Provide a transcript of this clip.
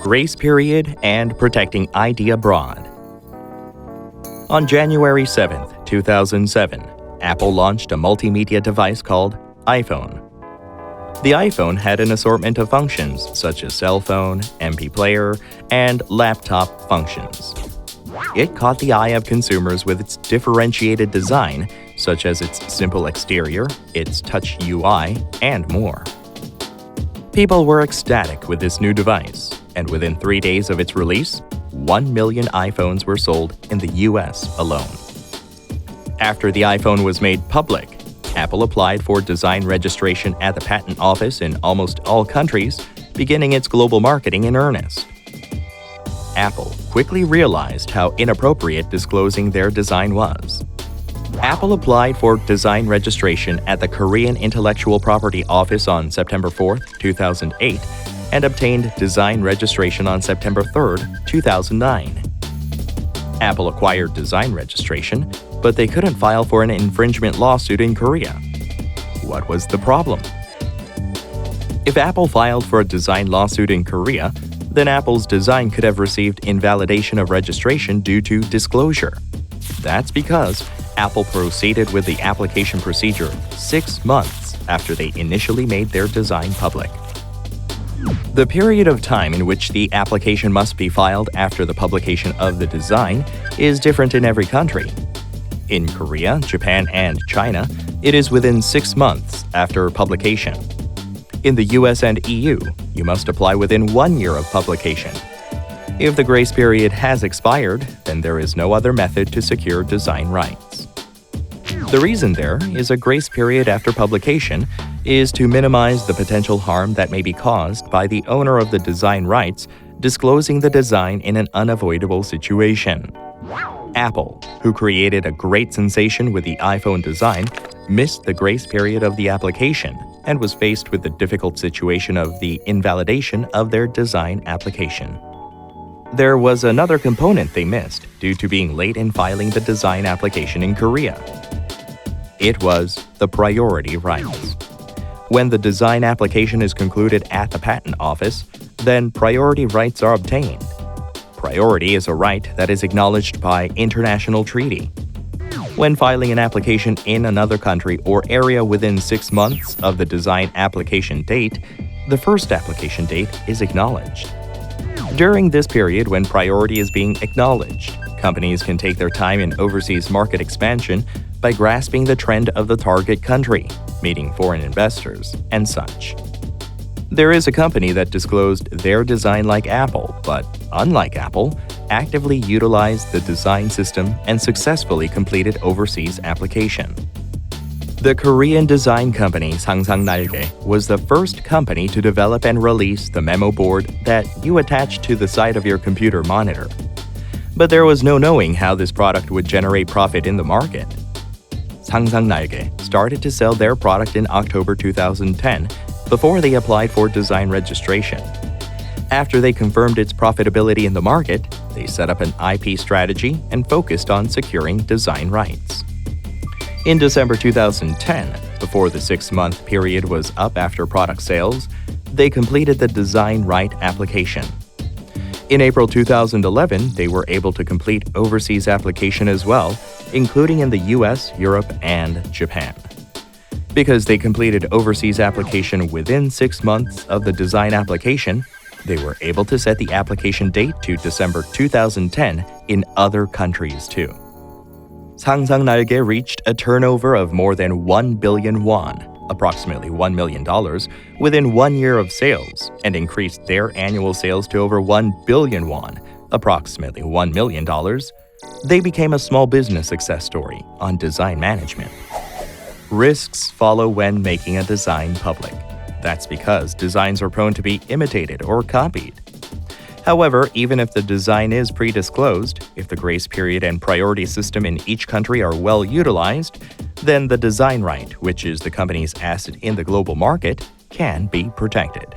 Grace period and protecting ID abroad. On January 7, 2007, Apple launched a multimedia device called iPhone. The iPhone had an assortment of functions such as cell phone, MP player, and laptop functions. It caught the eye of consumers with its differentiated design, such as its simple exterior, its touch UI, and more. People were ecstatic with this new device, and within 3 days of its release, 1 million iPhones were sold in the US alone. After the iPhone was made public, Apple applied for design registration at the patent office in almost all countries, beginning its global marketing in earnest. Apple quickly realized how inappropriate disclosing their design was. Apple applied for design registration at the Korean Intellectual Property Office on September 4, 2008, and obtained design registration on September 3, 2009. Apple acquired design registration, but they couldn't file for an infringement lawsuit in Korea. What was the problem? If Apple filed for a design lawsuit in Korea, then Apple's design could have received invalidation of registration due to disclosure. That's because Apple proceeded with the application procedure 6 months after they initially made their design public. The period of time in which the application must be filed after the publication of the design is different in every country. In Korea, Japan, and China, it is within 6 months after publication. In the US and EU, you must apply within 1 year of publication. If the grace period has expired, then there is no other method to secure design rights. The reason there is a grace period after publication is to minimize the potential harm that may be caused by the owner of the design rights disclosing the design in an unavoidable situation. Apple, who created a great sensation with the iPhone design, missed the grace period of the application and was faced with the difficult situation of the invalidation of their design application. There was another component they missed due to being late in filing the design application in Korea. It was the priority rights. When the design application is concluded at the patent office, then priority rights are obtained. Priority is a right that is acknowledged by international treaty. When filing an application in another country or area within 6 months of the design application date, the first application date is acknowledged. During this period when priority is being acknowledged, companies can take their time in overseas market expansion by grasping the trend of the target country, meeting foreign investors, and such. There is a company that disclosed their design like Apple, but unlike Apple, actively utilized the design system and successfully completed overseas application. The Korean design company Sangsang Nalge was the first company to develop and release the memo board that you attach to the side of your computer monitor. But there was no knowing how this product would generate profit in the market. Sangsang Nalge started to sell their product in October 2010 before they applied for design registration. After they confirmed its profitability in the market, they set up an IP strategy and focused on securing design rights. In December 2010, before the 6-month period was up after product sales, they completed the design right application. In April 2011, they were able to complete overseas application as well, including in the US, Europe, and Japan. Because they completed overseas application within 6 months of the design application, they were able to set the application date to December 2010 in other countries too. Sangsang Nalge reached a turnover of more than 1 billion won, approximately $1 million, within 1 year of sales and increased their annual sales to over 1 billion won, approximately $1 million. They became a small business success story on design management. Risks follow when making a design public. That's because designs are prone to be imitated or copied. However, even if the design is pre-disclosed, if the grace period and priority system in each country are well utilized, then the design right, which is the company's asset in the global market, can be protected.